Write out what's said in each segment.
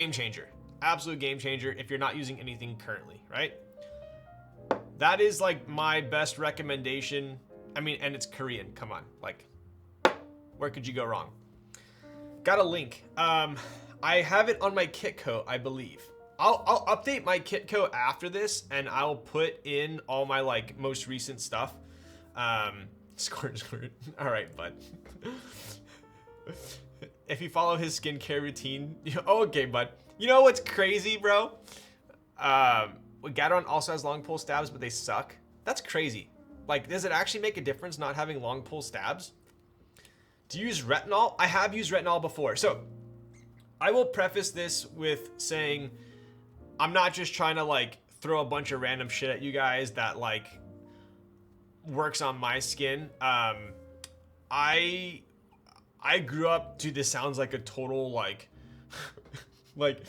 game changer. Absolute game changer if you're not using anything currently, right? That is like my best recommendation. I mean, and it's Korean. Come on, like, where could you go wrong? Got a link. I have it on my Kitco, I believe. I'll update my Kitco after this, and I'll put in all my like most recent stuff. Squirt. All right, bud. If you follow his skincare routine, okay, bud. You know what's crazy, bro? Gateron also has long pull stabs, but they suck. That's crazy. Like, does it actually make a difference not having long pull stabs? Do you use retinol? I have used retinol before. So I will preface this with saying I'm not just trying to like throw a bunch of random shit at you guys that like works on my skin. I grew up, dude, this sounds like a total like like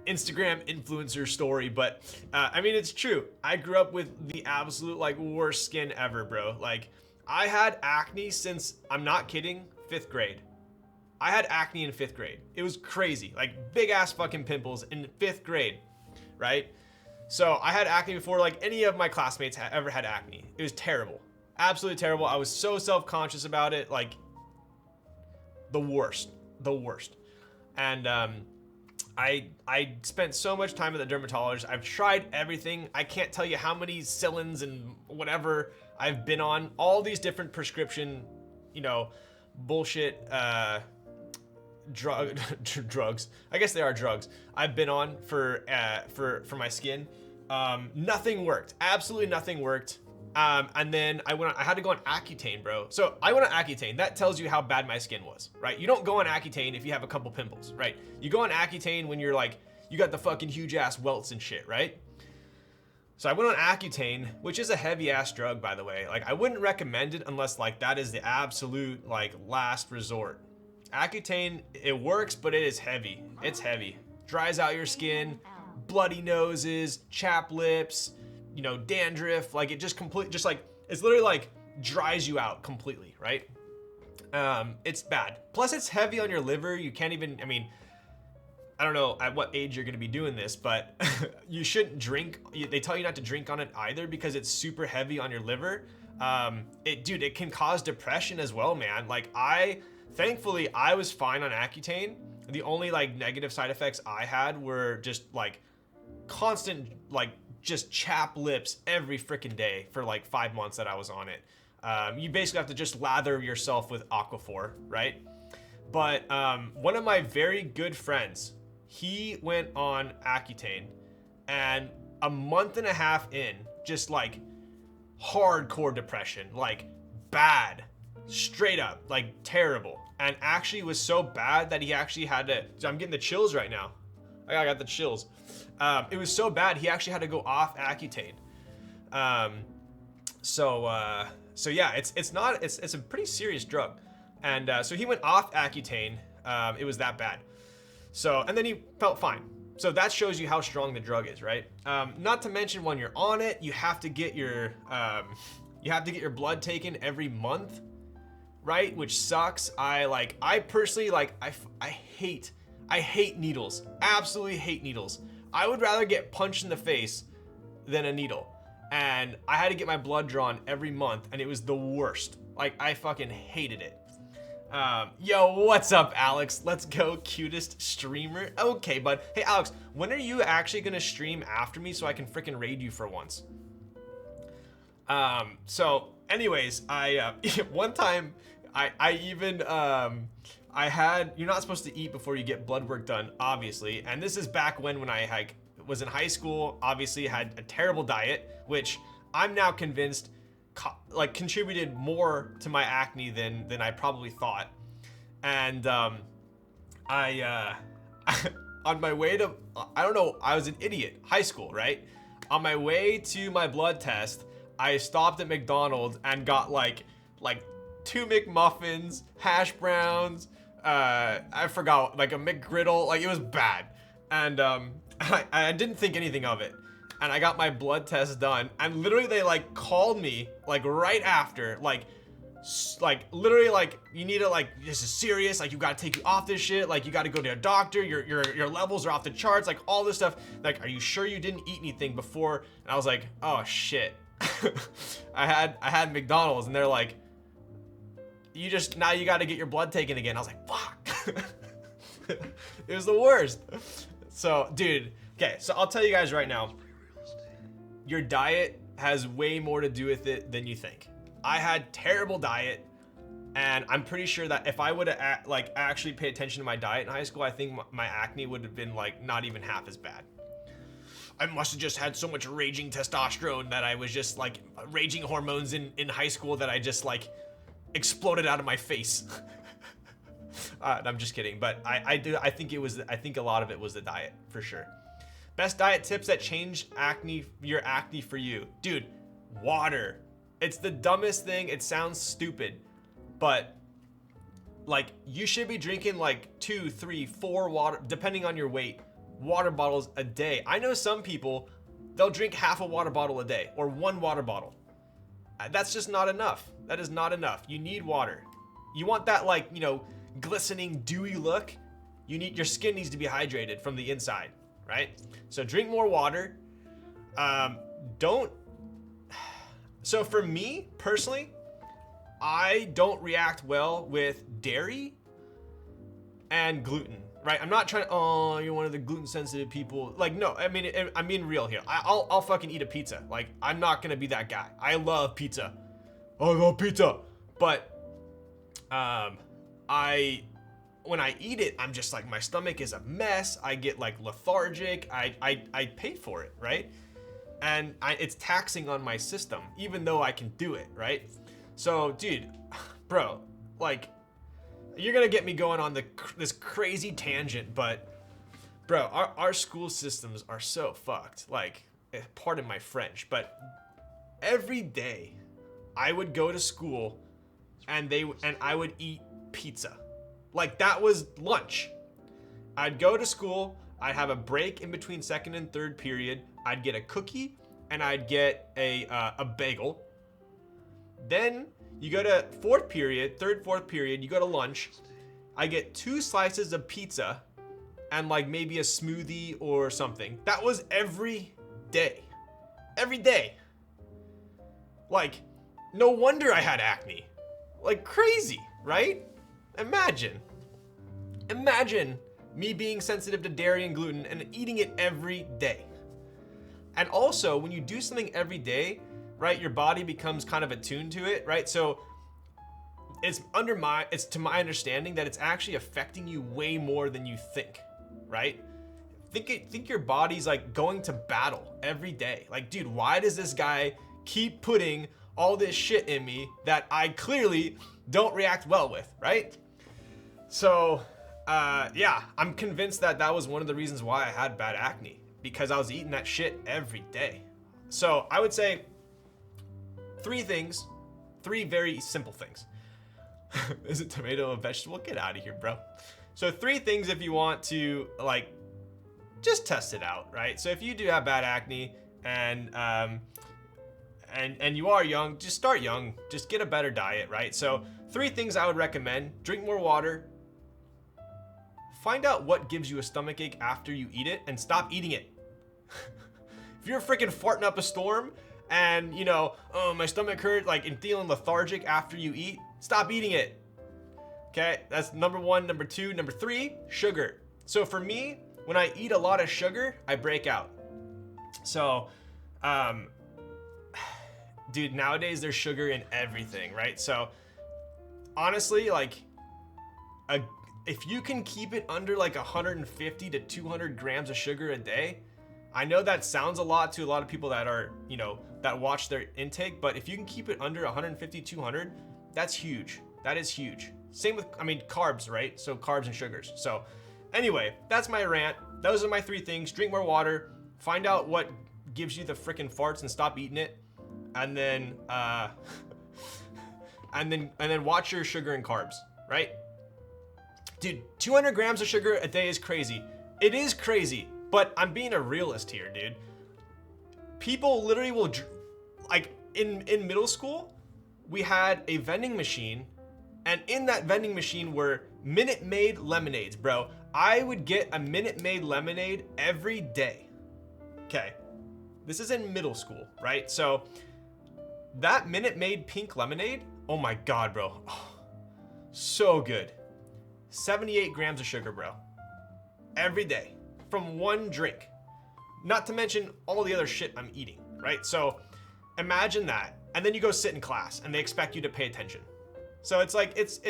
Instagram influencer story, but I mean, it's true. I grew up with the absolute like worst skin ever, bro. Like, I had acne since, I'm not kidding, 5th grade. I had acne in 5th grade. It was crazy, like big ass fucking pimples in 5th grade, right? So I had acne before like any of my classmates ever had acne. It was terrible, absolutely terrible. I was so self-conscious about it, like the worst. And I spent so much time at the dermatologist. I've tried everything. I can't tell you how many Cillins and whatever I've been on. All these different prescription, bullshit drugs. I guess they are drugs. I've been on for my skin. Nothing worked. Absolutely nothing worked. And then I had to go on Accutane, bro. So I went on Accutane. That tells you how bad my skin was, right? You don't go on Accutane if you have a couple pimples, right? You go on Accutane when you're like, you got the fucking huge ass welts and shit, right? So I went on Accutane, which is a heavy ass drug, by the way. Like, I wouldn't recommend it unless like that is the absolute like last resort. Accutane, it works, but it is heavy. It's heavy. Dries out your skin, bloody noses, chapped lips, dandruff, like it just it's literally like dries you out completely, right? It's bad. Plus it's heavy on your liver. You can't even, I don't know at what age you're gonna be doing this, but you shouldn't drink. They tell you not to drink on it either because it's super heavy on your liver. It can cause depression as well, man. Like thankfully I was fine on Accutane. The only like negative side effects I had were just like constant like just chapped lips every freaking day for like 5 months that I was on it. You basically have to just lather yourself with Aquaphor, right? But one of my very good friends, he went on Accutane, and a month and a half in, just like hardcore depression, like bad, straight up, like terrible. And actually was so bad that he actually had to, so I'm getting the chills right now. I got the chills. It was so bad he actually had to go off Accutane. So yeah, it's a pretty serious drug, and so he went off Accutane. It was that bad. So, and then he felt fine. So that shows you how strong the drug is, right? Not to mention when you're on it, you have to get your blood taken every month, right? Which sucks. I personally I hate needles. Absolutely hate needles. I would rather get punched in the face than a needle. And I had to get my blood drawn every month, and it was the worst. Like, I fucking hated it. Yo, what's up, Alex? Let's go, cutest streamer. Okay, bud. Hey, Alex, when are you actually gonna stream after me so I can freaking raid you for once? So anyways, one time I had, you're not supposed to eat before you get blood work done, obviously. And this is back when I was in high school, obviously had a terrible diet, which I'm now convinced contributed more to my acne than I probably thought. And I on my way to, I don't know, I was an idiot, high school, right? On my way to my blood test, I stopped at McDonald's and got like 2 McMuffins, hash browns, I forgot, like a McGriddle, like it was bad. And I didn't think anything of it. And I got my blood test done, and literally they like called me like right after, like like literally like you need to like this is serious, like you got to take you off this shit, like you got to go to a doctor, your levels are off the charts, like all this stuff. Like, are you sure you didn't eat anything before? And I was like, oh shit. I had McDonald's, and they're like, now you got to get your blood taken again. I was like, fuck. It was the worst. So dude, okay, so I'll tell you guys right now, your diet has way more to do with it than you think. I had terrible diet, and I'm pretty sure that if I would have like actually paid attention to my diet in high school, I think my acne would have been like not even half as bad. I must have just had so much raging testosterone that I was just like raging hormones in high school that I just like exploded out of my face. I'm just kidding, but I think a lot of it was the diet for sure. Best diet tips that change your acne for you. Dude, water. It's the dumbest thing. It sounds stupid, but like you should be drinking like 2, 3, 4 water, depending on your weight, water bottles a day. I know some people, they'll drink half a water bottle a day or 1 water bottle. That's just not enough. That is not enough. You need water. You want that like, glistening, dewy look. Your skin needs to be hydrated from the inside, right? So drink more water. So for me personally, I don't react well with dairy and gluten, right? I'm not trying to, oh, you're one of the gluten sensitive people. Like, no, I mean real here. I'll fucking eat a pizza. Like, I'm not gonna be that guy. I love pizza. I love pizza. But, when I eat it, I'm just like, my stomach is a mess. I get like lethargic. I pay for it, right? And it's taxing on my system, even though I can do it, right? So, dude, bro, like, you're gonna get me going on this crazy tangent, but, bro, our school systems are so fucked. Like, pardon my French, but every day I would go to school and I would eat pizza. Like, that was lunch. I'd go to school, I'd have a break in between second and third period, I'd get a cookie, and I'd get a bagel. Then you go to fourth, fourth period, you go to lunch. I get 2 slices of pizza and like maybe a smoothie or something. That was every day. Every day. Like, no wonder I had acne. Like crazy, right? Imagine me being sensitive to dairy and gluten and eating it every day. And also, when you do something every day, right, your body becomes kind of attuned to it, right? So it's to my understanding that it's actually affecting you way more than you think, right? Think your body's like going to battle every day. Like, dude, why does this guy keep putting all this shit in me that I clearly don't react well with, right? So, yeah, I'm convinced that was one of the reasons why I had bad acne, because I was eating that shit every day. So I would say 3 things, 3 very simple things. Is a tomato a vegetable? Get out of here, bro. So 3 things if you want to like, just test it out, right? So if you do have bad acne and you are young, just start young, just get a better diet, right? So 3 things I would recommend: drink more water, find out what gives you a stomachache after you eat it, and stop eating it. If you're freaking farting up a storm and oh, my stomach hurt, like, and feeling lethargic after you eat, stop eating it. Okay, that's number 1. Number 2, number 3, sugar. So for me, when I eat a lot of sugar, I break out. So, dude, nowadays there's sugar in everything, right? So honestly, like, if you can keep it under like 150 to 200 grams of sugar a day, I know that sounds a lot to a lot of people that are, that watch their intake, but if you can keep it under 150, 200, that's huge. That is huge. Same with, carbs, right? So carbs and sugars. So anyway, that's my rant. Those are my 3 things. Drink more water, find out what gives you the freaking farts and stop eating it. And then, and then watch your sugar and carbs, right? Dude, 200 grams of sugar a day is crazy. It is crazy, but I'm being a realist here, dude. People literally will, like, in middle school, we had a vending machine, and in that vending machine were Minute Maid lemonades, bro. I would get a Minute Maid lemonade every day. Okay, this is in middle school, right? So that Minute Maid pink lemonade, oh my God, bro. Oh, so good. 78 grams of sugar, bro. Every day from one drink. Not to mention all the other shit I'm eating, right? So imagine that. And then you go sit in class and they expect you to pay attention. So it's like, it's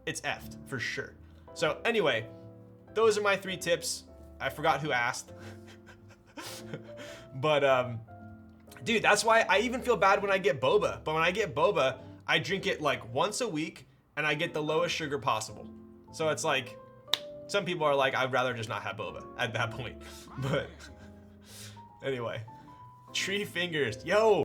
effed for sure. So anyway, those are my 3 tips. I forgot who asked. But dude, that's why I even feel bad when I get boba. But when I get boba, I drink it like once a week and I get the lowest sugar possible. So it's like, some people are like, I'd rather just not have boba at that point. But anyway, tree fingers, yo.